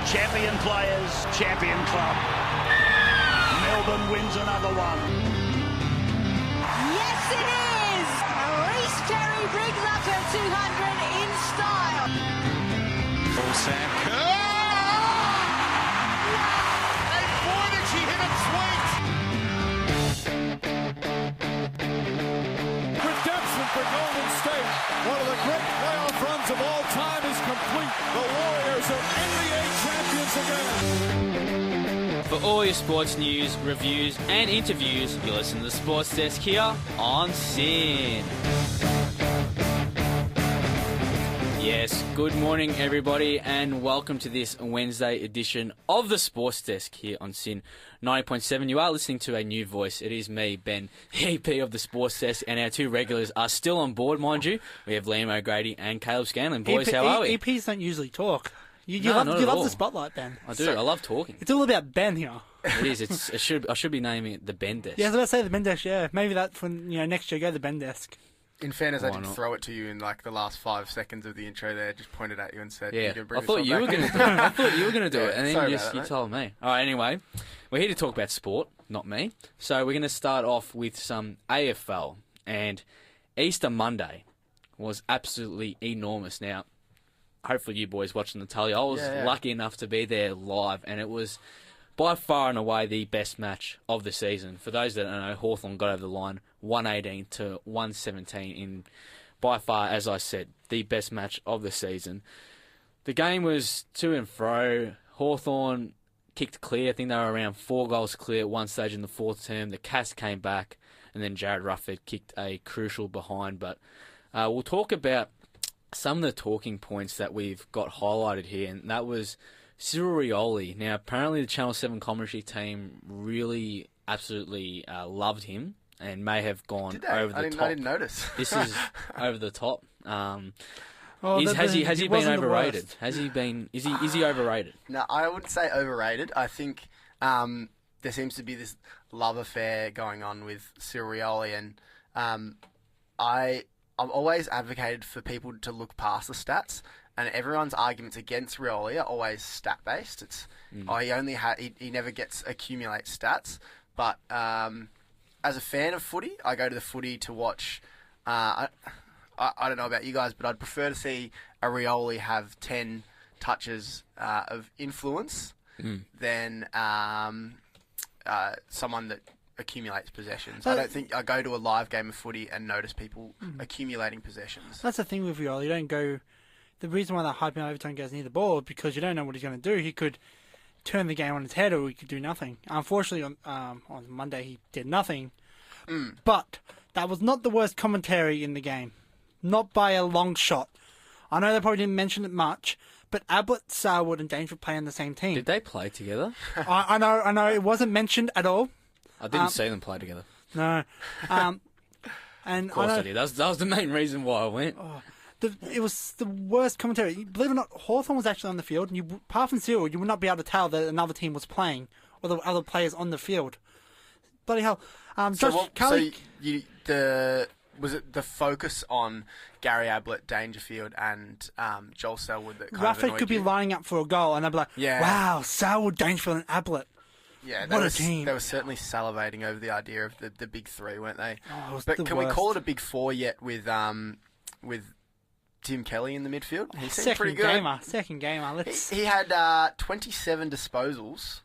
Champion players, champion club. Melbourne wins another one. Yes, it is! Reece Terry brings up her 200 in style. Full Sam Kerr! And boy, did she hit it sweet! Redemption for Golden State. One of the great playoff runs of all time is complete. The Warriors are NBA champions again. For all your sports news, reviews, and interviews, you listen to the Sports Desk here on SYN. Yes, good morning everybody, and welcome to this Wednesday edition of the Sports Desk here on SYN 90.7. You are listening to a new voice. It is me, Ben, the EP of the Sports Desk, and our two regulars are still on board, mind you. We have Liam O'Grady and Caleb Scanlon. Boys, how are we? EPs don't usually talk. You No, love not at all. the spotlight, Ben. I do. I love talking. It's all about Ben here. It is. I should be naming it the Ben Desk. Yeah, I was about to say the Ben desk. Yeah, maybe that for next year. Go to the Ben desk. In fairness, I Why did not? throw it to you in like the last 5 seconds of the intro there. Just pointed at you and said, Yeah, you can bring I thought yourself you were back." going to do it. I thought you were going to do it, Yeah, and then sorry you about that, mate. told me. All right, anyway, we're here to talk about sport, not me. So we're going to start off with some AFL, and Easter Monday was absolutely enormous. Now, hopefully you boys watching the tally. I was Yeah. lucky enough to be there live, and it was by far and away the best match of the season. For those that don't know, Hawthorn got over the line 118 to 117 in, by far, as I said, the best match of the season. The game was to and fro. Hawthorn kicked clear. I think they were around 4 goals clear at one stage in the fourth term. The Cats came back, and then Jared Rufford kicked a crucial behind. But we'll talk about some of the talking points that we've got highlighted here, and that was Cyril Rioli. Now, apparently the Channel 7 commentary team really absolutely loved him and may have gone Did they? over the I top. didn't notice. This is over the top. Oh, Has he been wasn't the overrated? worst. Has he been? Is he overrated? No, I wouldn't say overrated. I think there seems to be this love affair going on with Cyril Rioli, and I've always advocated for people to look past the stats. And everyone's arguments against Rioli are always stat based. It's he never accumulate stats. But as a fan of footy, I go to the footy to watch. I don't know about you guys, but I'd prefer to see a Rioli have 10 touches of influence than someone that accumulates possessions. I don't think I go to a live game of footy and notice people accumulating possessions. That's the thing with Rioli. You don't go. The reason why they're hyping every time he goes near the ball is because you don't know what he's going to do. He could turn the game on its head, or he could do nothing. Unfortunately, on Monday he did nothing. But that was not the worst commentary in the game. Not by a long shot. I know they probably didn't mention it much, but Ablett, Sarwood, and Dangerwood play on the same team. Did they play together? I know. It wasn't mentioned at all. I didn't see them play together. No. And Of course I did. That was the main reason why I went. It was the worst commentary. Believe it or not, Hawthorn was actually on the field, and apart from Cyril, you would not be able to tell that another team was playing, or the other players on the field. Bloody hell. Was it the focus on Gary Ablett, Dangerfield, and Joel Selwood that kind of Rafford annoyed could be you? lining up for a goal, and they'd be like, Yeah. wow, Selwood, Dangerfield, and Ablett. Yeah, What a team. They were certainly salivating over the idea of the big three, weren't they? Oh, it was But the can we worst. call it a big four yet with Tim Kelly in the midfield? He seemed pretty good. Second gamer. Let's. He had 27 disposals,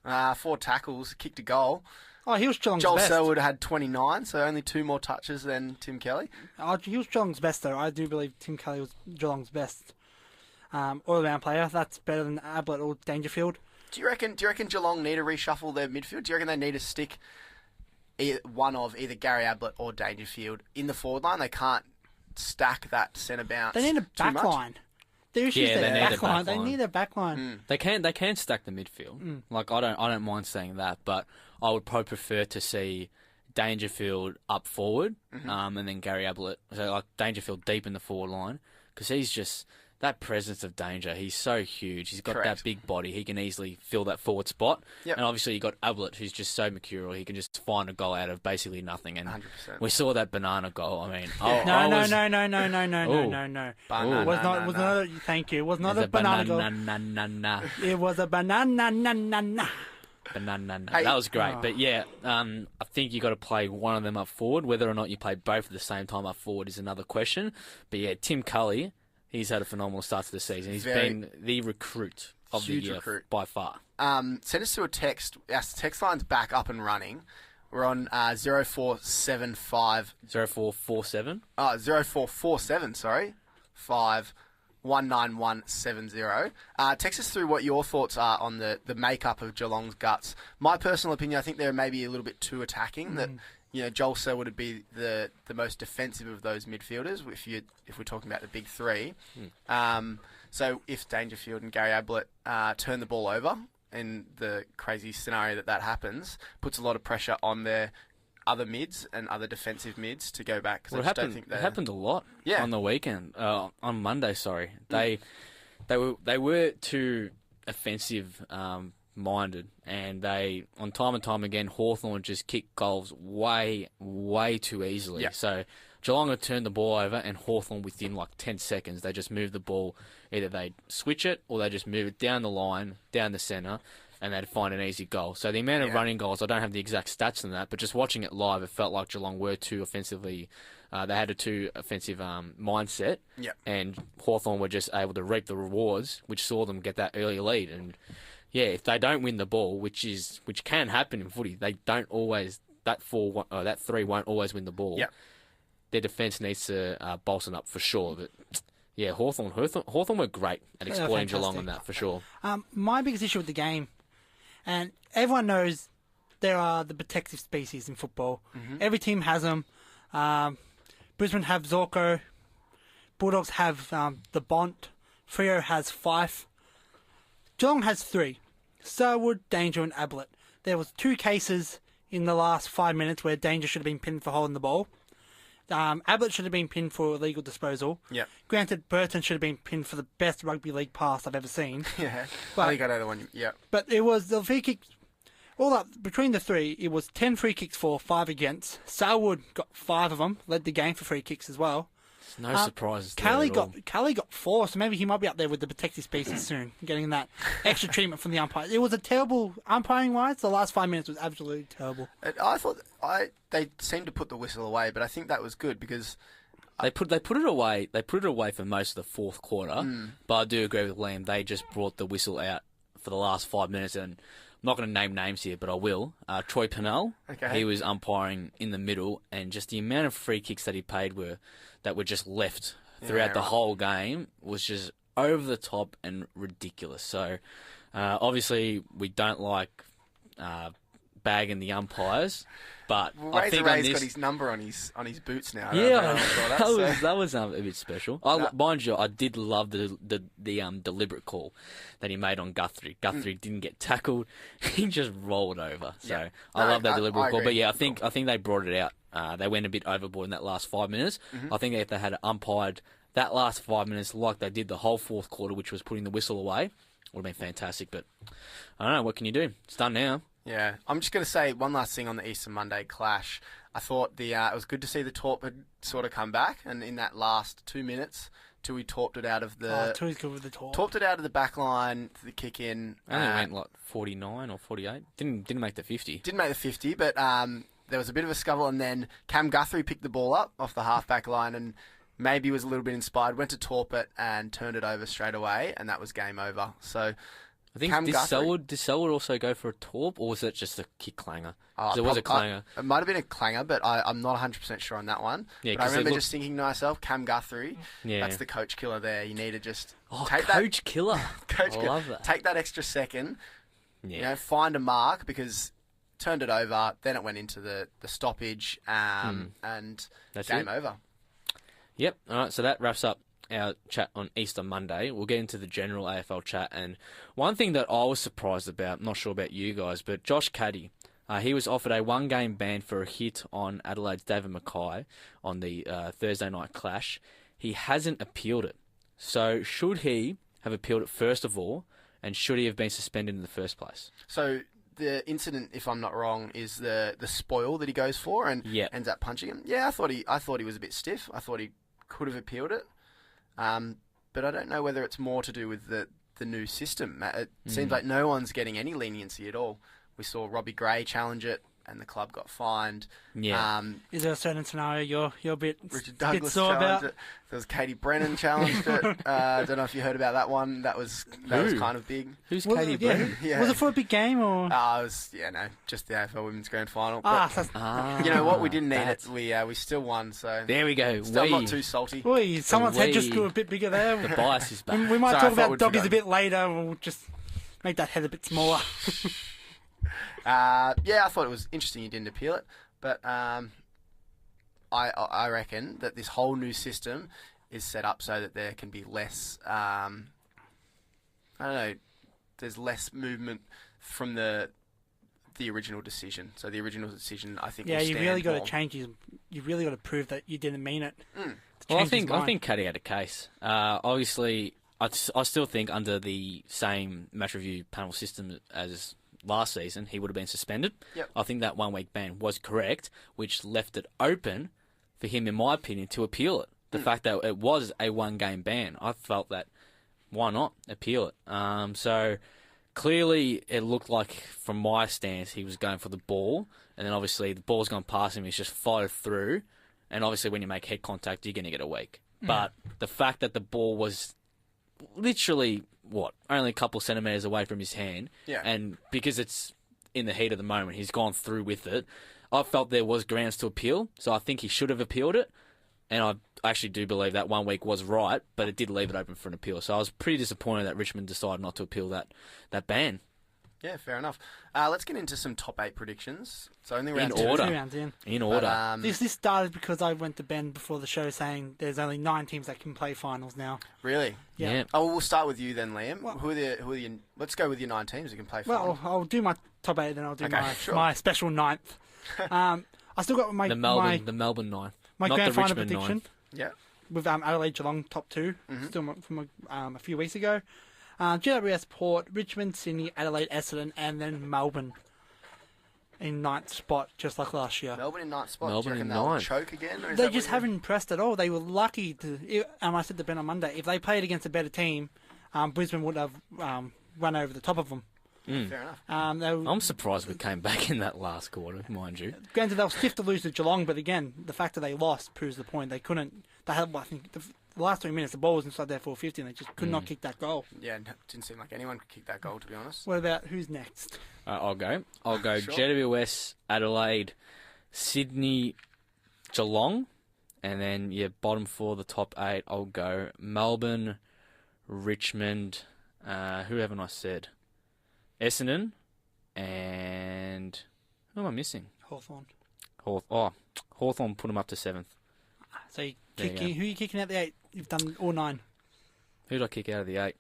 4 tackles, kicked a goal. Oh, he was Geelong's Joel best. Selwood had 29, so only 2 more touches than Tim Kelly. Oh, he was Geelong's best, though. I do believe Tim Kelly was Geelong's best all-round player. That's better than Ablett or Dangerfield. Do you reckon Geelong need to reshuffle their midfield? Do you reckon they need to stick one of either Gary Ablett or Dangerfield in the forward line? They can't stack that centre bounce. They need a too back much. line. Their issue is Yeah, their they need a back line. back They line. need a back line. They can stack the midfield. Like I don't mind saying that, but I would probably prefer to see Dangerfield up forward, and then Gary Ablett, so like Dangerfield deep in the forward line, because he's just that presence of danger. He's so huge. He's got Correct. that big body. He can easily fill that forward spot. Yep. And obviously you got Ablett, who's just so mercurial. He can just find a goal out of basically nothing. And 100%. we saw that banana goal. I mean, No. Banana. Was not. Thank you. It was not a banana goal. Banana. It was a banana. Banana. Hey. That was great. But yeah, I think you got to play one of them up forward. Whether or not you play both at the same time up forward is another question. But yeah, Tim Cully, he's had a phenomenal start to the season. He's been the recruit of the Huge year recruit. by far. Send us through a text. Our text line's back up and running. We're on 0475 0447. 0447, sorry, 519170. Text us through what your thoughts are on the makeup of Geelong's guts. My personal opinion, I think they're maybe a little bit too attacking. That Joel Selwood would be the most defensive of those midfielders if we're talking about the big three. So if Dangerfield and Gary Ablett turn the ball over in the crazy scenario that happens, puts a lot of pressure on their other mids and other defensive mids to go back. Well, it happened a lot on the weekend. On Monday, sorry. They were too offensive minded, and they, on time and time again, Hawthorn just kicked goals way too easily. Yeah. So Geelong had turned the ball over, and Hawthorn within like 10 seconds, they just moved the ball. Either they'd switch it or they just move it down the line, down the centre, and they'd find an easy goal. So the amount of running goals, I don't have the exact stats on that, but just watching it live, it felt like Geelong were too offensively. They had a too offensive mindset, and Hawthorn were just able to reap the rewards, which saw them get that early lead. And yeah, if they don't win the ball, which can happen in footy, they don't always that 3 won't always win the ball. Yep. Their defence needs to bolster up for sure, but. Yeah, Hawthorn were great at exploiting Geelong on that, for sure. My biggest issue with the game, and everyone knows there are the protective species in football. Every team has them. Brisbane have Zorko. Bulldogs have the Bont. Freo has Fife. Geelong has 3. Selwood, Danger and Ablett. There was 2 cases in the last 5 minutes where Danger should have been pinned for holding the ball. Ablett should have been pinned for illegal disposal. Yep. Granted, Burton should have been pinned for the best rugby league pass I've ever seen. Yeah. But, I think I know the one. Yeah. But it was the free kicks. All up between the 3, it was 10 free kicks for, 5 against. Selwood got 5 of them, led the game for free kicks as well. No surprises. Kelly got 4, so maybe he might be up there with the protective species soon, getting that extra treatment from the umpires. It was a terrible umpiring wise. The last 5 minutes was absolutely terrible. I thought they seemed to put the whistle away, but I think that was good because they put it away. They put it away for most of the fourth quarter. But I do agree with Liam. They just brought the whistle out for the last 5 minutes, and I'm not going to name names here, but I will. Troy Pennell, he was umpiring in the middle, and just the amount of free kicks that he paid were just left throughout the whole game was just over the top and ridiculous. So obviously we don't like bagging the umpires, but I think Ray's got his number on his boots now. That was a bit special. Mind you, I did love the deliberate call that he made on Guthrie. Guthrie didn't get tackled; he just rolled over. So I love that deliberate call. But yeah, I think they brought it out. They went a bit overboard in that last 5 minutes. I think if they had umpired that last 5 minutes like they did the whole fourth quarter, which was putting the whistle away, would have been fantastic. But I don't know, what can you do? It's done now. Yeah, I'm just going to say one last thing on the Easter Monday clash. I thought it was good to see the Torp had sort of come back, and in that last 2 minutes, Tui torped it out of the... Tui's good with the Torp. Torped it out of the back line for the kick in. Only went like 49 or 48. Didn't make the 50. Didn't make the 50, but there was a bit of a scuffle, and then Cam Guthrie picked the ball up off the half-back line and maybe was a little bit inspired, went to Torp it and turned it over straight away, and that was game over. So... I think did Selwood also go for a torp, or was it just a kick clanger? It was a clanger. It might have been a clanger, but I'm not 100% sure on that one. Yeah, but I remember just thinking to myself, Cam Guthrie, that's the coach killer there. You need to just take coach killer. Coach I love that. Take that extra second. Yeah. Find a mark, because turned it over. Then it went into the stoppage, and that's game over. Yep. All right. So that wraps up our chat on Easter Monday. We'll get into the general AFL chat, and one thing that I was surprised about, not sure about you guys, but Josh Caddy, he was offered a 1-game ban for a hit on Adelaide's David Mackay on the Thursday night clash. He hasn't appealed it. So should he have appealed it first of all, and should he have been suspended in the first place? So the incident, if I'm not wrong, is the spoil that he goes for and Yep. ends up punching him. Yeah, I thought he was a bit stiff. I thought he could have appealed it, but I don't know whether it's more to do with the new system. It seems like no one's getting any leniency at all. We saw Robbie Gray challenge it, and the club got fined. Yeah. Is there a certain scenario you're a bit, Richard bit Douglas sore challenged about? it. There was Katie Brennan challenged it. I don't know if you heard about that one. That was kind of big. Who's Was Katie it- Brennan? Yeah. Was it for a big game or? It was just the AFL Women's Grand Final. But That's, you know what? We didn't need that's- it. We still won. So There we go. still I'm not too salty. Oi, someone's head just we- grew a bit bigger there. The bias is back. We might Sorry, I talk thought about we'd doggies a forgotten. bit later. We'll just make that head a bit smaller. Yeah, I thought it was interesting you didn't appeal it, but I reckon that this whole new system is set up so that there can be less. I don't know. There's less movement from the original decision. So the original decision, I think. Yeah, will you stand really got more. to change his. You really got to prove that you didn't mean it. to Well, I change his think mind. Caddy had a case. Obviously, I still think under the same match review panel system as last season, he would have been suspended. Yep. I think that 1 week ban was correct, which left it open for him, in my opinion, to appeal it. The fact that it was a 1 game ban, I felt that why not appeal it? So clearly, it looked like from my stance he was going for the ball, and then obviously the ball's gone past him. He's just followed through, and obviously when you make head contact, you're going to get a week. But the fact that the ball was literally only a couple centimeters away from his hand, Yeah. and because it's in the heat of the moment, he's gone through with it. I felt there was grounds to appeal, so I think he should have appealed it, and I actually do believe that 1 week was right, but it did leave it open for an appeal. So I was pretty disappointed that Richmond decided not to appeal that ban. Yeah, fair enough. Let's get into some top 8 predictions. It's only round In 2. order. 2 rounds in. In But, order. This started because I went to Ben before the show saying there's only 9 teams that can play finals now. Really? Yeah. Oh, we'll start with you then, Liam. Who are the? Let's go with your 9 teams who can play finals. Well, I'll do my top 8, then I'll do Okay, sure. my special 9th. I still got my the Melbourne 9. my not grand the final Richmond prediction 9. Yeah. with Adelaide Geelong top 2, still from a few weeks ago. GWS Port, Richmond, Sydney, Adelaide, Essendon, and then Melbourne in 9th spot, just like last year. Melbourne in 9th spot. Melbourne Do you reckon in they'll 9th. choke again? Or is They that just what haven't impressed at all. They were lucky to. I said to Ben on Monday, if they played against a better team, Brisbane would have run over the top of them. Fair enough. They were, I'm surprised we came back in that last quarter, mind you. granted, they were stiff to lose to Geelong, but again, the fact that they lost proves the point. They couldn't. They had, I think, the last 3 minutes, the ball was inside their 450, and they just could not kick that goal. Yeah, it didn't seem like anyone could kick that goal, to be honest. What about who's next? I'll go. Sure. GWS, Adelaide, Sydney, Geelong, and then bottom 4, the top 8. I'll go Melbourne, Richmond. Who haven't I said? Essendon, and who am I missing? Hawthorn. Hawthorn put them up to 7th. So you There you kicking, who are you kicking out the 8? You've done all 9. Who did I kick out of the 8?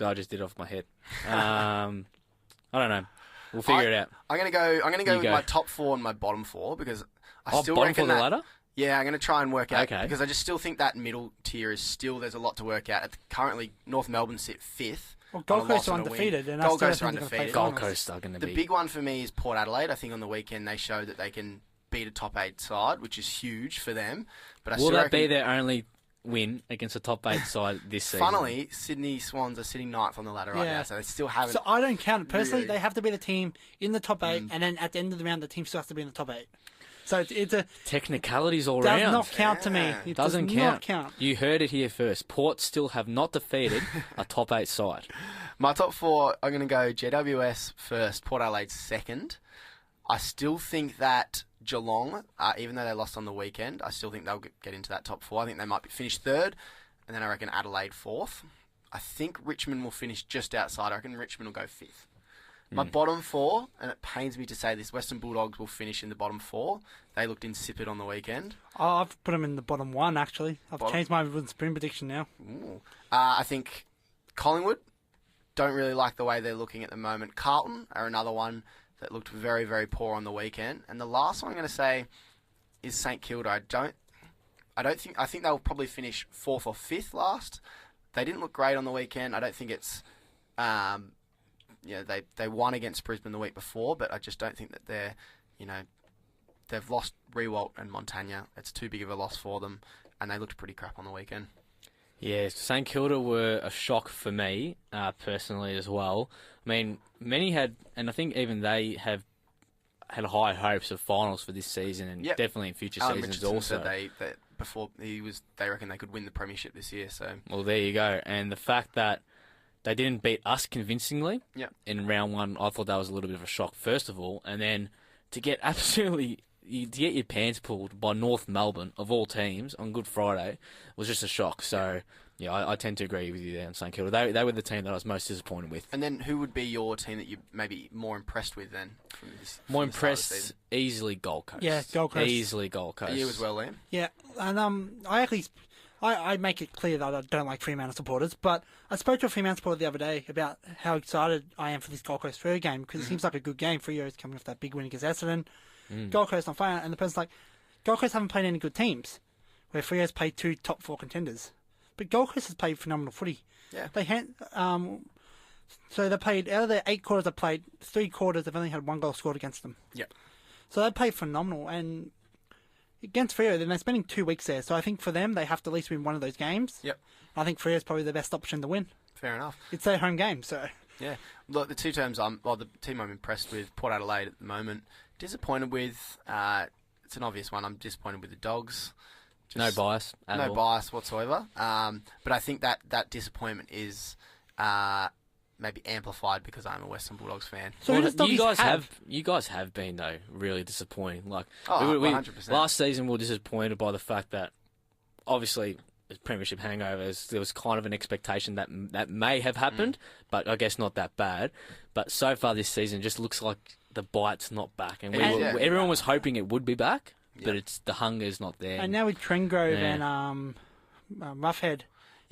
I just did it off my head. I don't know. We'll figure it out. I'm gonna go You with go. my top 4 and my bottom 4 because I still bottom reckon for the that. ladder? Yeah, I'm going to try and work out Okay. because I just still think that middle tier is still there's a lot to work out. Currently, North Melbourne sit 5th. Well, on Gold a Coast loss are and a win. undefeated, and I Gold still Coast are think they're gonna play undefeated. Gold finals. Coast are going to The be... big one for me is Port Adelaide. I think on the weekend they showed that they can beat a top 8 side, which is huge for them. But I Will still that reckon, be their only win against a top 8 side this season? funnily, Sydney Swans are sitting 9th on the ladder right Yeah. now, so they still haven't. So I don't count it. Personally, Really? they have to be the team in the top 8, and then at the end of the round, the team still has to be in the top 8. So it's a Technicalities all does round. not count to me. Yeah. It Doesn't does count. not count. You heard it here first. Port still have not defeated a top 8 side. My top 4, I'm going to go GWS first, Port Adelaide second. I still think that Geelong, even though they lost on the weekend, I still think they'll get into that top 4. I think they might finish 3rd, and then I reckon Adelaide 4th. I think Richmond will finish just outside. I reckon Richmond will go 5th. My bottom 4, and it pains me to say this, Western Bulldogs will finish in the bottom 4. They looked insipid on the weekend. Oh, I've put them in the bottom 1, actually. I've Bottom- changed my wooden spoon prediction now. Ooh. I think Collingwood, don't really like the way they're looking at the moment. Carlton are another one that looked very, very poor on the weekend. And the last one I'm going to say is St Kilda. I think they'll probably finish 4th or 5th last. They didn't look great on the weekend. I don't think it's, they won against Brisbane the week before, but I just don't think that they've lost Rewalt and Montagna. It's too big of a loss for them, and they looked pretty crap on the weekend. Yeah, St Kilda were a shock for me, personally as well. I mean, many had, and I think even they have had high hopes of finals for this season, and definitely in future seasons Richardson also. Said they reckon they could win the premiership this year. So well, there you go. And the fact that they didn't beat us convincingly in round 1, I thought that was a little bit of a shock, first of all, and then to get your pants pulled by North Melbourne, of all teams, on Good Friday was just a shock. So, I tend to agree with you there on St Kilda. They were the team that I was most disappointed with. And then who would be your team that you're maybe more impressed with then? More impressed, easily Gold Coast. Yeah, Gold Coast. Easily Gold Coast. You as well, Liam? Yeah, and I make it clear that I don't like Fremantle supporters, but I spoke to a Fremantle supporter the other day about how excited I am for this Gold Coast Freo game, because it seems like a good game. Freo is coming off that big win against Essendon. Gold Coast on fire, and the person's like, Gold Coast haven't played any good teams, where Freo's played 2 top 4 contenders. But Gold Coast has played phenomenal footy. Yeah. So they played, out of their 8 quarters they played, 3 quarters they've only had 1 goal scored against them. Yeah. So they played phenomenal, and against Freo, then they're spending 2 weeks there. So I think for them, they have to at least win one of those games. Yep. I think Freo's probably the best option to win. Fair enough. It's their home game, so. Yeah. Look, the team I'm impressed with, Port Adelaide at the moment. Disappointed with, it's an obvious one, I'm disappointed with the Dogs. No bias at all. No bias whatsoever. But I think that disappointment is maybe amplified because I'm a Western Bulldogs fan. So you guys have been though really disappointing. Like 100%. Last season we were disappointed by the fact that obviously premiership hangovers, there was kind of an expectation that may have happened, but I guess not that bad. But so far this season just looks like the bite's not back, and everyone was hoping it would be back. But it's the hunger's not there. And now with Trengrove and Roughhead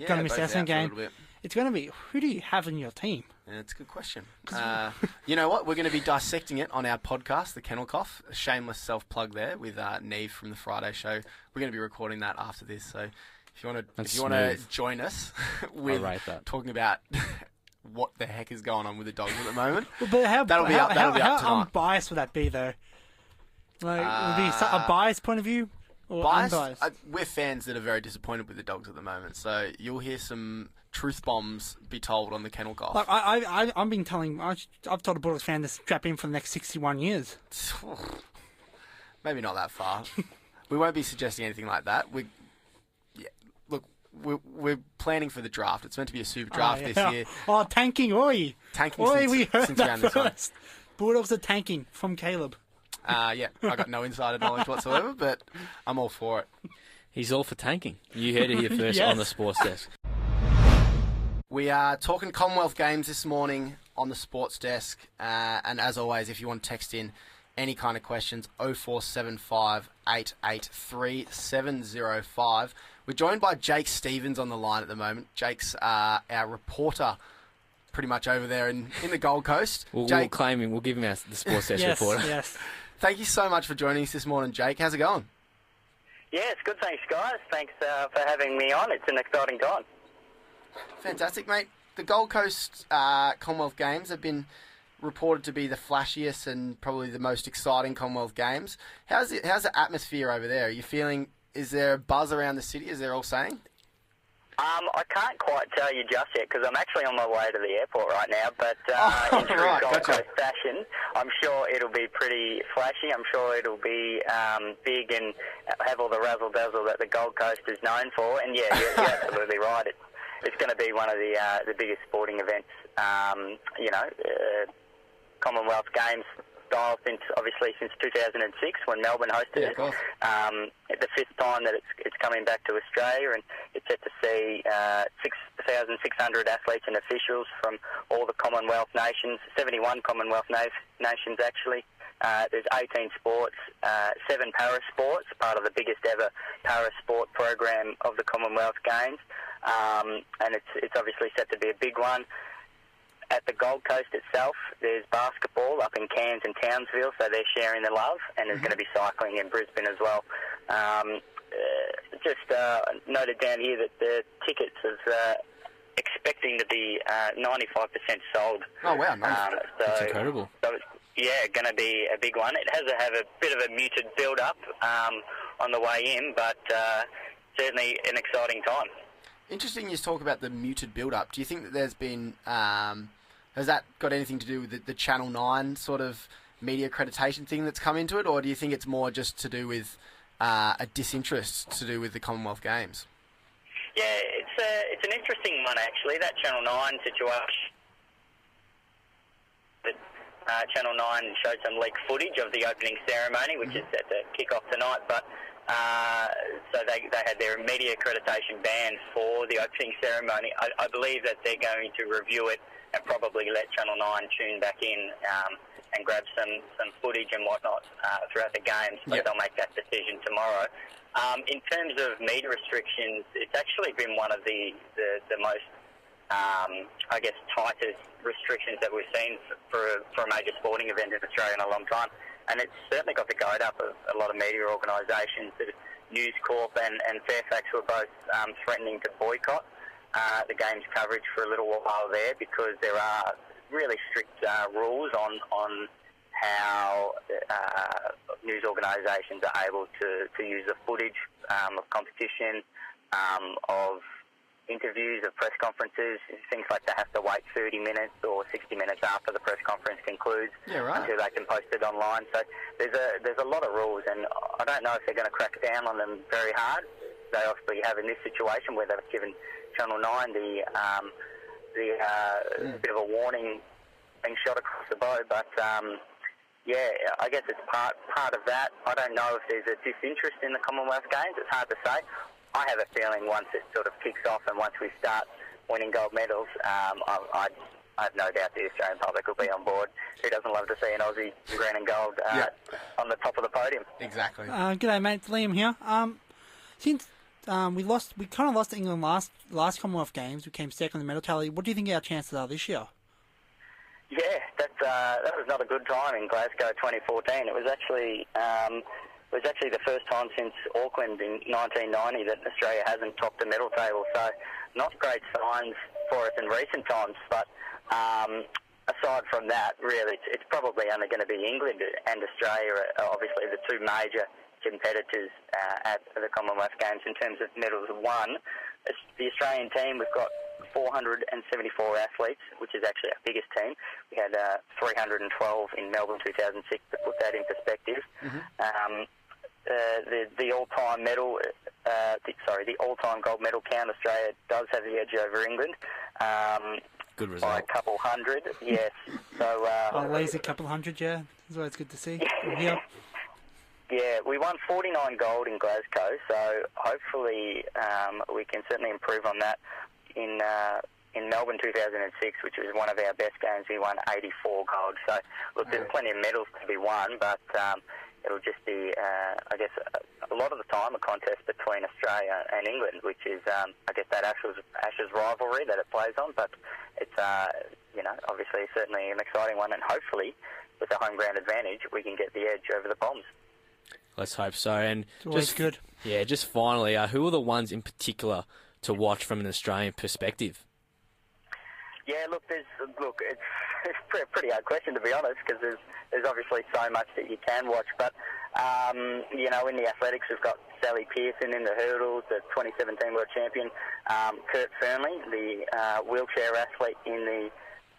going to miss the Essendon game, it's going to be, who do you have in your team? Yeah, it's a good question. You know what? We're going to be dissecting it on our podcast, The Kennel Cough. A shameless self-plug there with Neve from the Friday show. We're going to be recording that after this. So if you want to join us with talking about what the heck is going on with the Dogs at the moment, that'll be up tonight. How unbiased would that be, though? Like, would it be a biased point of view? Or unbiased? We're fans that are very disappointed with the Dogs at the moment, so you'll hear some truth bombs be told on the Kennel Cough. Like, I've told a Bulldogs fan to strap in for the next 61 years. Maybe not that far. We won't be suggesting anything like that. We're planning for the draft. It's meant to be a super draft this year. Oh, tanking, oi! Tanking we heard since that around this first. Bulldogs are tanking from Caleb. I got no insider knowledge whatsoever, but I'm all for it. He's all for tanking. You heard it here first on the Sports Desk. We are talking Commonwealth Games this morning on the Sports Desk, and as always, if you want to text in any kind of questions, 0475 883 705. We're joined by Jake Stevens on the line at the moment. Jake's our reporter pretty much over there in the Gold Coast. We'll give him the Sports Desk reporter. Yes. Thank you so much for joining us this morning, Jake. How's it going? Yeah, it's good, thanks, guys. Thanks for having me on. It's an exciting time. Fantastic, mate. The Gold Coast Commonwealth Games have been reported to be the flashiest and probably the most exciting Commonwealth Games. How's the atmosphere over there? Are you feeling, is there a buzz around the city, as they're all saying? I can't quite tell you just yet because I'm actually on my way to the airport right now, but in true Gold Coast fashion, I'm sure it'll be pretty flashy. I'm sure it'll be big and have all the razzle-dazzle that the Gold Coast is known for. And yeah, you're absolutely right. It's going to be one of the biggest sporting events, Commonwealth Games style since 2006 when Melbourne hosted it. The 5th time that it's coming back to Australia, and it's set to see 6,600 athletes and officials from all the Commonwealth nations, 71 Commonwealth nations actually. There's 18 sports, 7 para sports, part of the biggest ever para sport program of the Commonwealth Games, and it's obviously set to be a big one. At the Gold Coast itself, there's basketball up in Cairns and Townsville, so they're sharing the love, and there's going to be cycling in Brisbane as well. just noted down here that the tickets is expecting to be 95% sold. Oh, wow, nice. That's incredible. So it's, going to be a big one. It has to have a bit of a muted build-up on the way in, but certainly an exciting time. Interesting you talk about the muted build-up. Do you think that there's been... has that got anything to do with the Channel 9 sort of media accreditation thing that's come into it, or do you think it's more just to do with a disinterest to do with the Commonwealth Games? Yeah, it's an interesting one, actually, that Channel 9 situation. Channel 9 showed some leaked footage of the opening ceremony, which is at the kick-off tonight, but so they had their media accreditation banned for the opening ceremony. I believe that they're going to review it and probably let Channel 9 tune back in and grab some footage and whatnot throughout the games, but they'll make that decision tomorrow. In terms of media restrictions, it's actually been one of the most, I guess, tightest restrictions that we've seen for a major sporting event in Australia in a long time. And it's certainly got the goat up of a lot of media organisations. News Corp and Fairfax were both threatening to boycott the game's coverage for a little while there, because there are really strict rules on how news organisations are able to use the footage of competition, of interviews, of press conferences. Things like that have to wait 30 minutes or 60 minutes after the press conference concludes until they can post it online. So there's a lot of rules, and I don't know if they're going to crack down on them very hard. They obviously have in this situation where they've given Channel 9 the bit of a warning being shot across the bow, but I guess it's part of that. I don't know if there's a disinterest in the Commonwealth Games. It's hard to say. I have a feeling once it sort of kicks off and once we start winning gold medals, I have no doubt the Australian public will be on board. Who doesn't love to see an Aussie green and gold on the top of the podium? Exactly. G'day, mate. Liam here. Since we kind of lost to England last Commonwealth Games, we came second in the medal tally. What do you think our chances are this year? Yeah, that was not a good time in Glasgow 2014. It was actually the first time since Auckland in 1990 that Australia hasn't topped the medal table. So not great signs for us in recent times. But aside from that, really, it's probably only going to be England and Australia, obviously the two major competitors at the Commonwealth Games in terms of medals won. The Australian team, we've got 474 athletes, which is actually our biggest team. We had 312 in Melbourne 2006, to put that in perspective. The all-time medal, the all-time gold medal count, Australia does have the edge over England. Good result. By a couple hundred, yes. So at least a couple hundred, yeah. That's always good to see. Yeah. Yeah, we won 49 gold in Glasgow, so hopefully we can certainly improve on that. In Melbourne 2006, which was one of our best games, we won 84 gold. So, look, there's plenty of medals to be won, but it'll just be, I guess, a lot of the time a contest between Australia and England, which is, I guess, that Ashes rivalry that it plays on. But it's, obviously certainly an exciting one, and hopefully, with the home ground advantage, we can get the edge over the Poms. Let's hope so. And it's always good. Yeah, just finally, who are the ones in particular to watch from an Australian perspective? Yeah, it's a pretty hard question, to be honest, because there's obviously so much that you can watch. But, in the athletics, we've got Sally Pearson in the hurdles, the 2017 world champion. Kurt Fearnley, the wheelchair athlete in the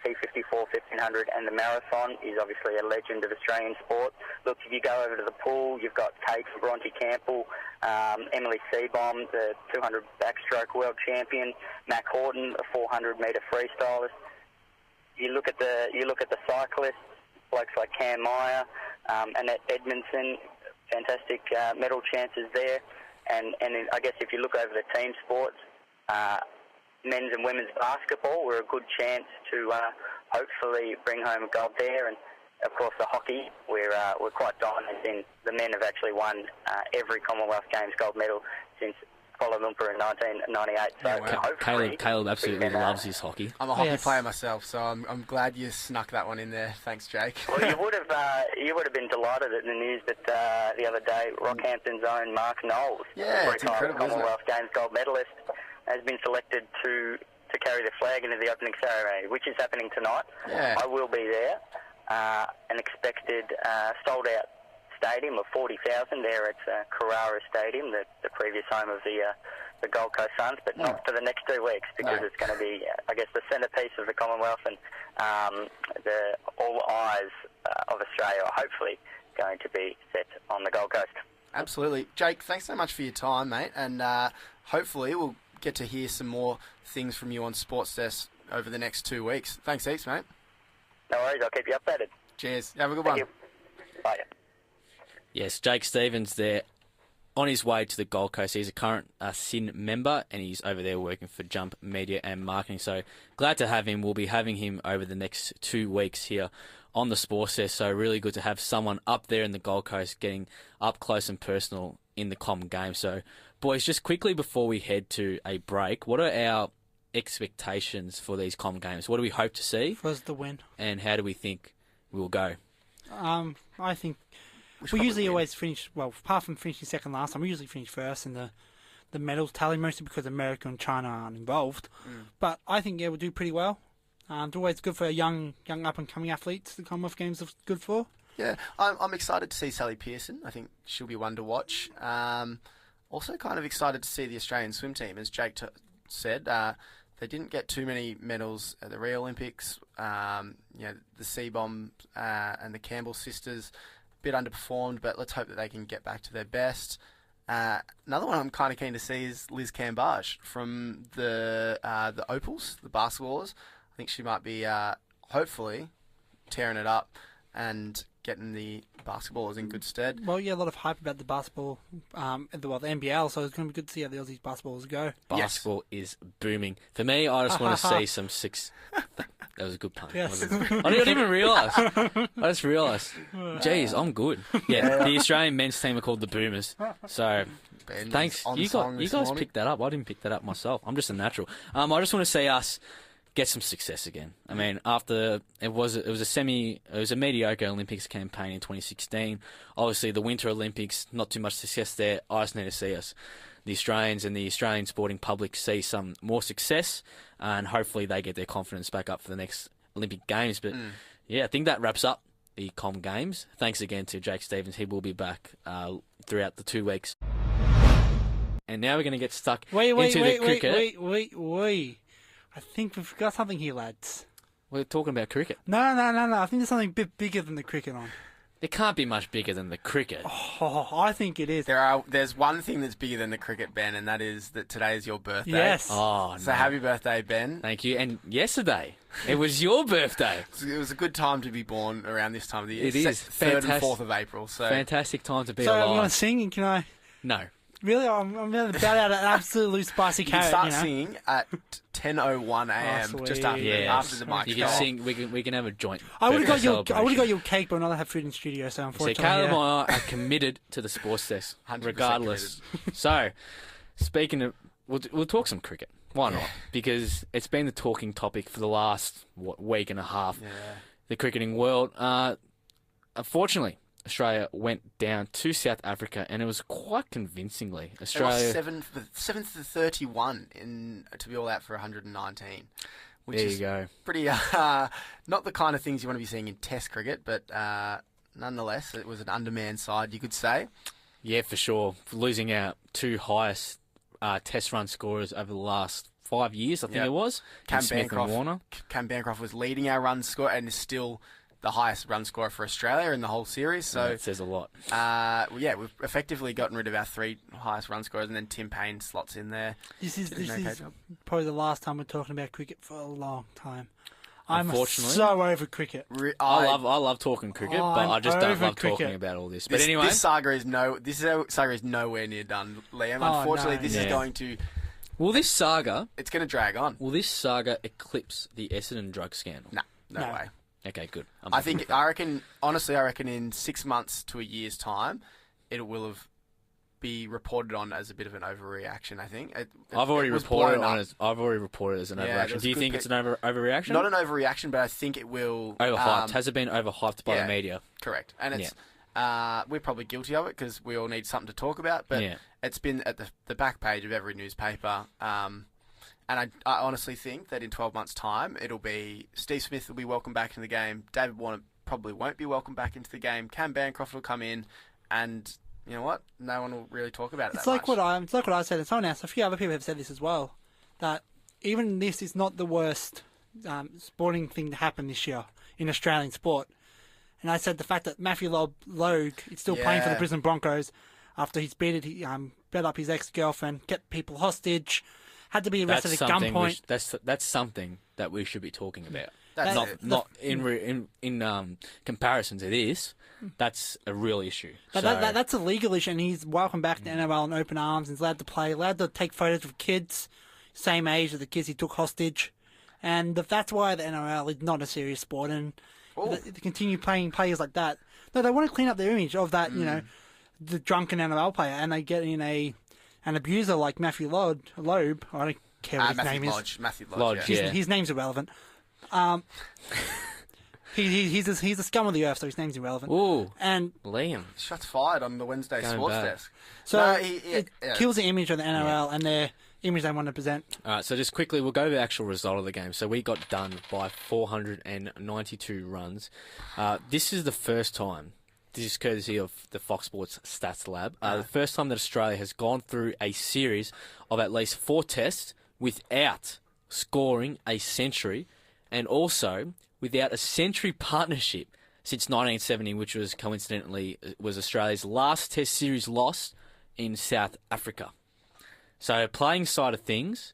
T54, 1500 and the marathon, is obviously a legend of Australian sport. Look, if you go over to the pool, you've got Kate Bronte Campbell, Emily Seebohm, the 200 backstroke world champion, Mac Horton, a 400 metre freestylist. You look at the cyclists, blokes like Cam Meyer, Annette Edmondson, fantastic medal chances there. And I guess if you look over the team sports, men's and women's basketball, we're a good chance to hopefully bring home a gold there. And of course, the hockey, we're quite dominant in. The men have actually won every Commonwealth Games gold medal since Kuala Lumpur in 1998. So hopefully Caleb absolutely loves his hockey. I'm a hockey player myself, so I'm glad you snuck that one in there. Thanks, Jake. Well, you would have been delighted at the news that the other day Rockhampton's own Mark Knowles, it's three-time incredible, Commonwealth Games gold medalist, has been selected to carry the flag into the opening ceremony, which is happening tonight. Yeah. I will be there. An expected sold-out stadium of 40,000 there at Carrara Stadium, the previous home of the Gold Coast Suns, but not for the next 2 weeks because it's going to be, I guess, the centrepiece of the Commonwealth, and all eyes of Australia are hopefully going to be set on the Gold Coast. Absolutely. Jake, thanks so much for your time, mate, and hopefully we'll get to hear some more things from you on Sports Desk over the next 2 weeks. Thanks heaps, mate. No worries, I'll keep you updated. Cheers. Have a good Thank one. you. Bye. Yes, Jake Stevens there on his way to the Gold Coast. He's a current SYN member and he's over there working for Jump Media and Marketing. So glad to have him. We'll be having him over the next 2 weeks here on the Sports Desk. So really good to have someone up there in the Gold Coast getting up close and personal in the Com game. So boys, just quickly before we head to a break, what are our expectations for these Com games? What do we hope to see? First the win. And how do we think we'll go? I think we usually always finish, well, apart from finishing second last time, we usually finish first in the medals tally, mostly because America and China aren't involved. But I think, we'll do pretty well. It's always good for young up-and-coming athletes. The Commonwealth Games are good for. Yeah, I'm excited to see Sally Pearson. I think she'll be one to watch. Also kind of excited to see the Australian swim team. As Jake said, they didn't get too many medals at the Rio Olympics. The Seabomb and the Campbell sisters, a bit underperformed, but let's hope that they can get back to their best. Another one I'm kind of keen to see is Liz Cambage from the Opals, the basketballers. I think she might be hopefully tearing it up and getting the basketballers in good stead. Well, a lot of hype about the basketball, the NBL, so it's going to be good to see how the Aussies basketballers go. Basketball is booming. For me, I just want to see some six... That was a good pun. Yes. I didn't even realise. I just realised. Jeez, I'm good. Yeah, the Australian men's team are called the Boomers. So, Ben thanks. You guys picked that up. I didn't pick that up myself. I'm just a natural. I just want to see us get some success again. I mean, after it was a mediocre Olympics campaign in 2016. Obviously, the Winter Olympics, not too much success there. I just need to see us, the Australians and the Australian sporting public, see some more success, and hopefully they get their confidence back up for the next Olympic Games. But I think that wraps up the Com Games. Thanks again to Jake Stevens. He will be back throughout the 2 weeks. And now we're going to get stuck into the cricket. Wait. I think we forgot something here, lads. We're talking about cricket. No. I think there's something a bit bigger than the cricket on. It can't be much bigger than the cricket. Oh, I think it is. There's one thing that's bigger than the cricket, Ben, and that is that today is your birthday. Yes. Oh, So happy birthday, Ben. Thank you. And yesterday, it was your birthday. It was a good time to be born around this time of the year. It is. 3rd and 4th of April. So Fantastic time to be So alive. I'm going to sing, and can I... No. Really? I'm going to bat out an absolute spicy you can carrot, start singing at 10:01 a.m. Oh, just sweet. after, Yes. after the mic. You can sing. We can have a joint. I would have birthday got your cake, but not have food in studio, so See, unfortunately... Caleb and I are committed to the Sports Desk, 100% regardless. So, speaking of... We'll talk some cricket. Why not? Because it's been the talking topic for the last, week and a half. Yeah. The cricketing world. Unfortunately, Australia went down to South Africa, and it was quite convincingly. Australia... They lost 7 to 31 to be all out for 119. Which There is you go. pretty, not the kind of things you want to be seeing in Test cricket, but nonetheless, it was an undermanned side, you could say. Yeah, for sure. Losing our two highest Test run scorers over the last 5 years, I think it was. Cam Smith and Warner. Bancroft was leading our run score and is still the highest run scorer for Australia in the whole series. So That says a lot. we've effectively gotten rid of our 3 highest run scorers, and then Tim Payne slots in there. This is Okay job. probably the last time we're talking about cricket for a long time. I'm Unfortunately. so over cricket. I love talking cricket, but I just don't over love talking cricket. about all this. But anyway, this saga is nowhere near done, Liam. Oh, Unfortunately, no. this is going to. this saga It's going to drag on. will this saga eclipse the Essendon drug scandal? No No. way. Okay, good. I reckon in 6 months to a year's time, it will have be reported on as a bit of an overreaction. I think I've already reported as an overreaction. Do you think it's an overreaction? Not an overreaction, but I think it will overhyped. Has it been overhyped by the media? Correct, and it's we're probably guilty of it because we all need something to talk about. But it's been at the back page of every newspaper. And I honestly think that in 12 months' time, it'll be Steve Smith will be welcomed back into the game. David Warner probably won't be welcomed back into the game. Cam Bancroft will come in, and you know what? No one will really talk about it. It's like what I said. And someone else, a few other people have said this as well. That even this is not the worst sporting thing to happen this year in Australian sport. And I said the fact that Matthew Logue is still playing for the Brisbane Broncos after he's beat up his ex-girlfriend, kept people hostage, had to be arrested at gunpoint. That's something that we should be talking about. Not in comparison to this. That's a real issue. But that's a legal issue, and he's welcome back to NRL in open arms. He's allowed to play, allowed to take photos of kids same age as the kids he took hostage, and that's why the NRL is not a serious sport. And they continue playing players like that. No, they want to clean up their image of that, the drunken NRL player, and they get in an abuser like Matthew Loeb. I don't care what his name is. Matthew Lodge. His name's irrelevant. He's a scum of the earth, so his name's irrelevant. Ooh, and Liam. Shots fired on the Wednesday Sports Desk. So it kills the image of the NRL and their image they want to present. All right, so just quickly, we'll go to the actual result of the game. So we got done by 492 runs. This is the first time, this is courtesy of the Fox Sports Stats Lab, the first time that Australia has gone through a series of at least 4 tests without scoring a century, and also without a century partnership since 1970, which was coincidentally was Australia's last Test series loss in South Africa. So playing side of things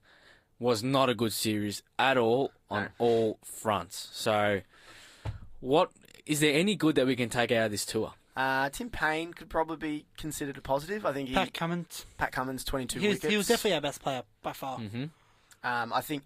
was not a good series at all on all fronts. So what is there any good that we can take out of this tour? Tim Payne could probably be considered a positive. I think Pat Cummins, 22 wickets. He was definitely our best player by far. Mm-hmm. I think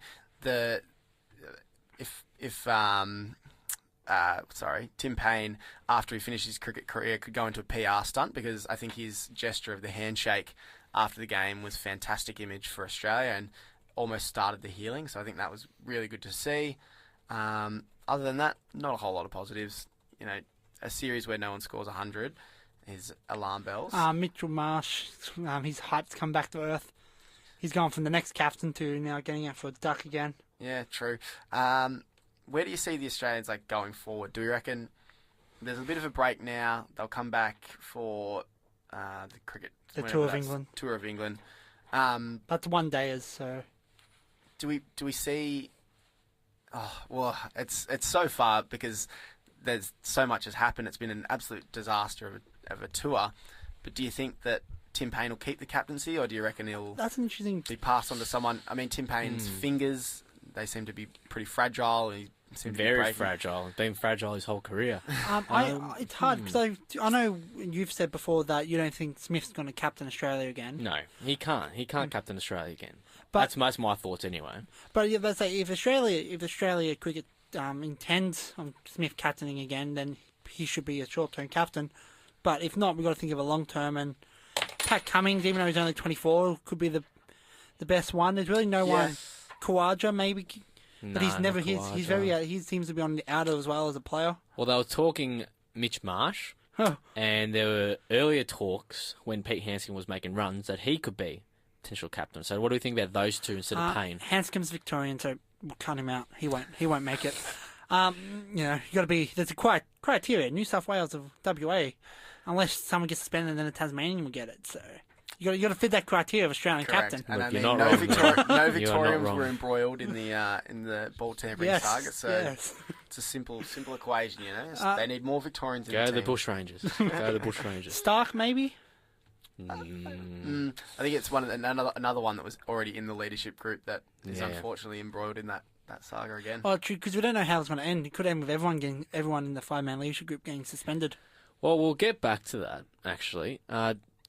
Tim Payne, after he finished his cricket career, could go into a PR stunt because I think his gesture of the handshake after the game was fantastic image for Australia and almost started the healing. So I think that was really good to see. Other than that, not a whole lot of positives. A series where no one scores 100 is alarm bells. Mitchell Marsh, his hype's come back to earth. He's gone from the next captain to now getting out for a duck again. Yeah, true. Where do you see the Australians going forward? Do we reckon there's a bit of a break now? They'll come back for the cricket. The Tour of England. Tour of England. That's 1 day, so. Do we see? Oh well, it's so far because there's so much has happened. It's been an absolute disaster of a tour. But do you think that Tim Payne will keep the captaincy, or do you reckon he'll? That's interesting. Be passed on to someone. I mean, Tim Payne's fingers, they seem to be pretty fragile. He seems very fragile. Been fragile his whole career. It's hard because I know you've said before that you don't think Smith's going to captain Australia again. No, he can't. He can't captain Australia again. But that's my thoughts anyway. But let's say if Australia cricket intends on Smith captaining again, then he should be a short-term captain. But if not, we've got to think of a long-term. And Pat Cummins, even though he's only 24, could be the best one. There's really no one. Khawaja maybe, but he's never. He seems to be on the outer as well as a player. Well, they were talking Mitch Marsh, and there were earlier talks when Pete Hanscom was making runs that he could be potential captain. So, what do we think about those two instead of Payne? Hanscom's Victorian, so we'll cut him out. He won't make it. You got to be. There's a criteria. New South Wales of WA, unless someone gets suspended, then the Tasmanian will get it. So. You got to fit that criteria of Australian captain. And Look, no Victorians were embroiled in the ball tampering saga. So it's a simple equation, They need more Victorians in the team. Go to the Bushrangers. Go to the Bushrangers. Stark, maybe. I think it's another one that was already in the leadership group that is unfortunately embroiled in that saga again. Oh, true, because we don't know how it's going to end. It could end with everyone in the 5-man leadership group getting suspended. Well, we'll get back to that actually.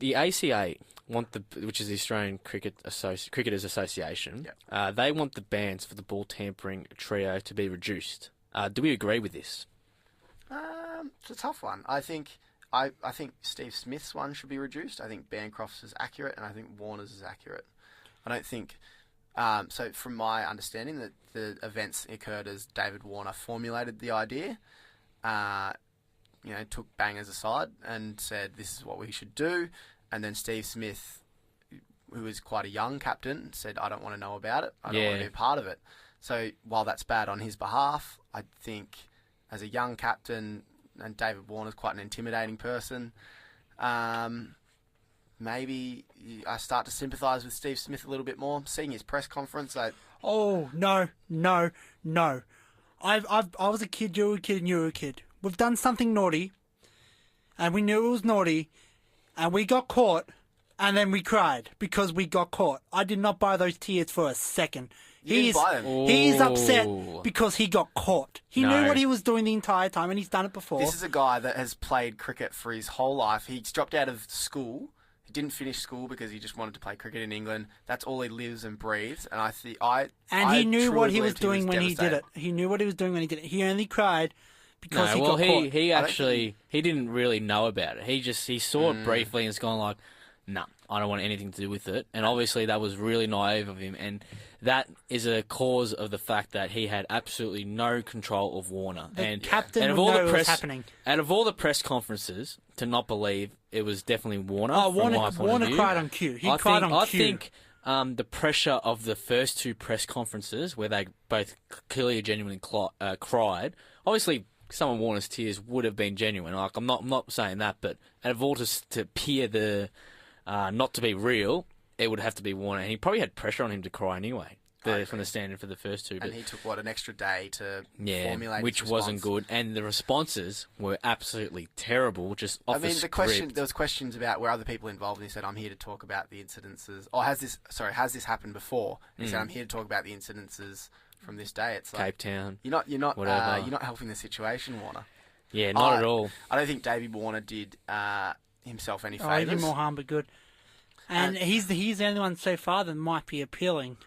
The ACA which is the Australian Cricketers Association. Yep. They want the bans for the ball tampering trio to be reduced. Do we agree with this? It's a tough one. I think I think Steve Smith's one should be reduced. I think Bancroft's is accurate, and I think Warner's is accurate. I don't think... so from my understanding, that the events occurred as David Warner formulated the idea, took bangers aside and said, this is what we should do. And then Steve Smith, who was quite a young captain, said, I don't want to know about it. I don't want to be a part of it. So while that's bad on his behalf, I think as a young captain, and David Warner's quite an intimidating person, maybe I start to sympathise with Steve Smith a little bit more. Seeing his press conference, Oh, no. I was a kid, you were a kid, and you were a kid. We've done something naughty, and we knew it was naughty, and we got caught, and then we cried because we got caught. I did not buy those tears for a second. He's upset because he got caught. He knew what he was doing the entire time, and he's done it before. This is a guy that has played cricket for his whole life. He's dropped out of school. He didn't finish school because he just wanted to play cricket in England. That's all he lives and breathes. And he knew what he was doing when he did it. He knew what he was doing when he did it. He only cried because he got caught. He didn't really know about it. He saw it briefly and it's gone like, nah, I don't want anything to do with it. And obviously that was really naive of him. And that is a cause of the fact that he had absolutely no control of Warner. Captain would know what was happening. Out of all the press conferences, to not believe, it was definitely Warner. Oh, from my point Warner of view. cried on cue. He cried on cue. I think the pressure of the first two press conferences, where they both clearly genuinely cried, obviously some of Warner's tears would have been genuine. Like I'm not saying that, but out of all to appear the not to be real, it would have to be Warner. And he probably had pressure on him to cry anyway. From the standard for the first two. And he took, an extra day to formulate which his wasn't good. And the responses were absolutely terrible, just off the script. There was questions about were other people involved, and he said, I'm here to talk about the incidences. Or has this happened before? And he said, I'm here to talk about the incidences from this day. It's like, Cape Town. You're not helping the situation, Warner. Yeah, not at all. I don't think David Warner did himself any favours. He did more harm but good. And he's the only one so far that might be appealing.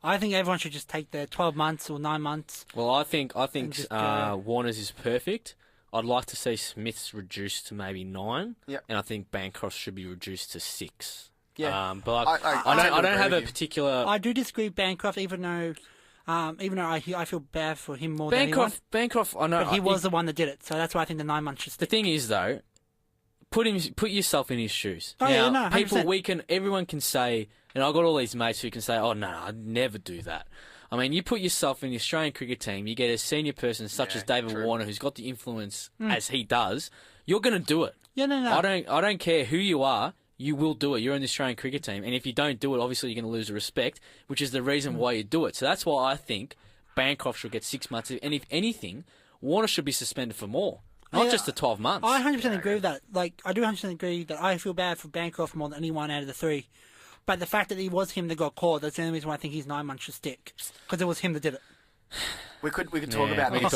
I think everyone should just take their 12 months or 9 months. Well, I think Warner's is perfect. I'd like to see Smith's reduced to maybe 9. Yep. And I think Bancroft should be reduced to 6. Yeah. But I don't have a particular... I do disagree with Bancroft, even though I feel bad for him more than anyone. Bancroft, I know... But he was the one that did it, so that's why I think the 9 months should stick. The thing is, though, put yourself in his shoes. Oh, now, yeah, no, 100%. Everyone can say... And I've got all these mates who can say, oh, no, I'd never do that. I mean, you put yourself in the Australian cricket team, you get a senior person such as David Warner, who's got the influence as he does, you're going to do it. Yeah, no. I don't care who you are, you will do it. You're in the Australian cricket team. And if you don't do it, obviously you're going to lose the respect, which is the reason why you do it. So that's why I think Bancroft should get 6 months. And if anything, Warner should be suspended for more. Not just the 12 months. I 100% agree with that. I do 100% agree that I feel bad for Bancroft more than anyone out of the 3. But the fact that it was him that got caught, that's the only reason why I think his 9 months should stick. Because it was him that did it. We could talk about this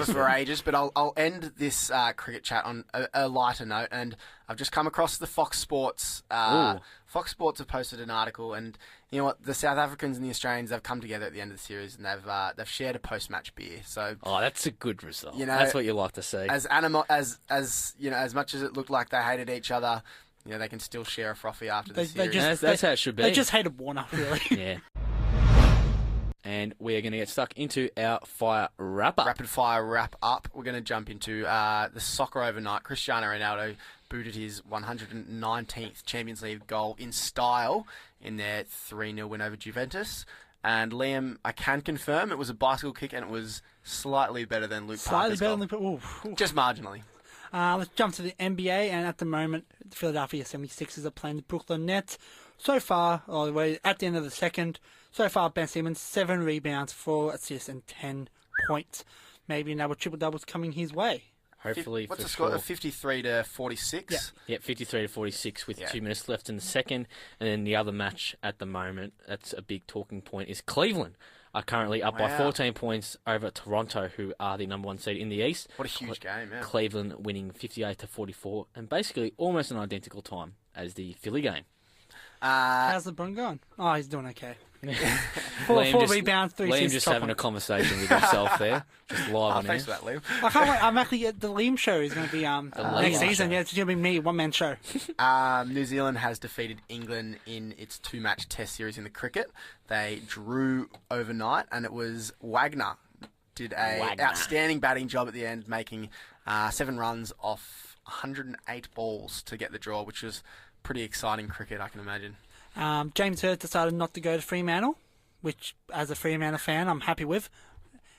for ages. But I'll end this cricket chat on a lighter note. And I've just come across the Fox Sports. Fox Sports have posted an article, and you know what? The South Africans and the Australians have come together at the end of the series, and they've shared a post-match beer. So that's a good result. That's what you like to see. As much as it looked like they hated each other. They can still share a frothy after the series. That's how it should be. They just hated Warner, really. Yeah. And we are going to get stuck into our fire wrap-up. Rapid fire wrap-up. We're going to jump into the soccer overnight. Cristiano Ronaldo booted his 119th Champions League goal in style in their 3-0 win over Juventus. And Liam, I can confirm it was a bicycle kick and it was slightly better than Luke Parker's goal. Just marginally. Let's jump to the NBA, and at the moment, the Philadelphia 76ers are playing the Brooklyn Nets. So far, all the way at the end of the second, Ben Simmons, 7 rebounds, 4 assists, and 10 points. Maybe another triple-doubles coming his way. Hopefully, what's the score? 53 to 46. Yeah, 53 to 46 with 2 minutes left in the second. And then the other match at the moment, that's a big talking point, is Cleveland are currently up by 14 points over Toronto, who are the number 1 seed in the East. What a huge game, yeah. Cleveland winning 58 to 44, and basically almost an identical time as the Philly game. How's LeBron going? Oh, he's doing okay. Four Liam rebounds, 3 assists. Liam just having a conversation with himself there, just live on Thanks here. for that, Liam. I can't wait. I'm actually the Liam show is going to be next season. show. Yeah, it's going to be me, one-man show. New Zealand has defeated England in its 2-match test series in the cricket. They drew overnight, and it was Wagner did a outstanding batting job at the end, making 7 runs off 108 balls to get the draw, which was pretty exciting cricket, I can imagine. James Hird decided not to go to Fremantle, which, as a Fremantle fan, I'm happy with.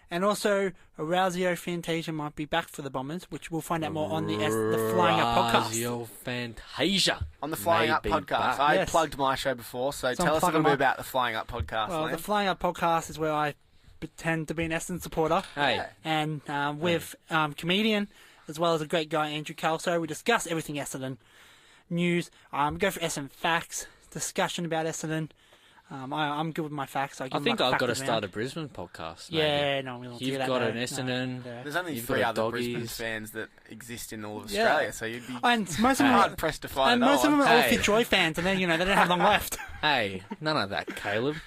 And also, Orazio Fantasia might be back for the Bombers, which we'll find out more on the Flying Up podcast. Orazio Fantasia. On the Flying Up Maybe podcast. back. I Yes. plugged my show before, so So tell us a little plug 'em bit up. about the Flying Up podcast, Well, Liam. the Flying Up podcast is where I pretend to be an Essendon supporter. Hey, And with comedian, as well as a great guy, Andrew Calso, we discuss everything Essendon news. Go for Essendon facts, discussion about Essendon. I'm good with my facts. I think I've got to start a Brisbane podcast. Maybe. Yeah, no, we don't do You've that. got no, an Essendon. no. There's only You've 3 got other doggies. Brisbane fans that exist in all of Yeah. Australia, so you'd be And most of them hard are, pressed to find and another most of them one. are all Hey. Fitzroy fans, and then they don't have long left. Hey, none of that, Caleb.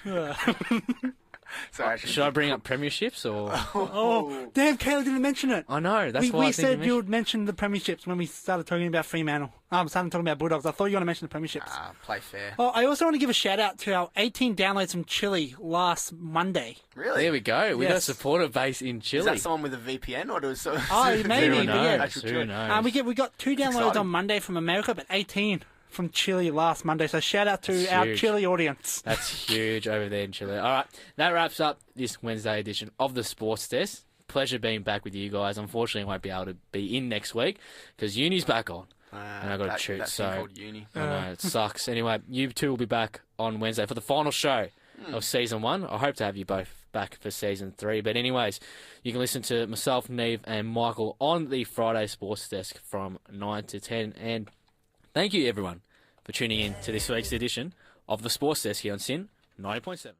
So actually, Should I bring up premierships or? Oh, damn! Caleb didn't mention it. I know. That's why we I think said you would mention the premierships when we started talking about Fremantle. Started talking about Bulldogs. I thought you were going to mention the premierships. play fair. Oh, I also want to give a shout out to our 18 downloads from Chile last Monday. Really? There we go. We got a Yes. supporter base in Is Chile. that someone with a VPN or does so? Oh, maybe, Who but yeah. knows? Who knows? We got 2 downloads exciting. on Monday from America, but 18 from Chile last Monday. So shout out to That's our huge. Chile audience. That's huge over there in Chile. All right, that wraps up this Wednesday edition of the Sports Desk. Pleasure being back with you guys. Unfortunately, I won't be able to be in next week because uni's back on. And I got to shoot, that so thing called uni. I know it sucks. Anyway, you two will be back on Wednesday for the final show of season 1. I hope to have you both back for season 3. But anyways, you can listen to myself, Neve, and Michael on the Friday Sports Desk from 9 to 10. And thank you everyone for tuning in to this week's edition of the Sports Desk here on SYN 90.7.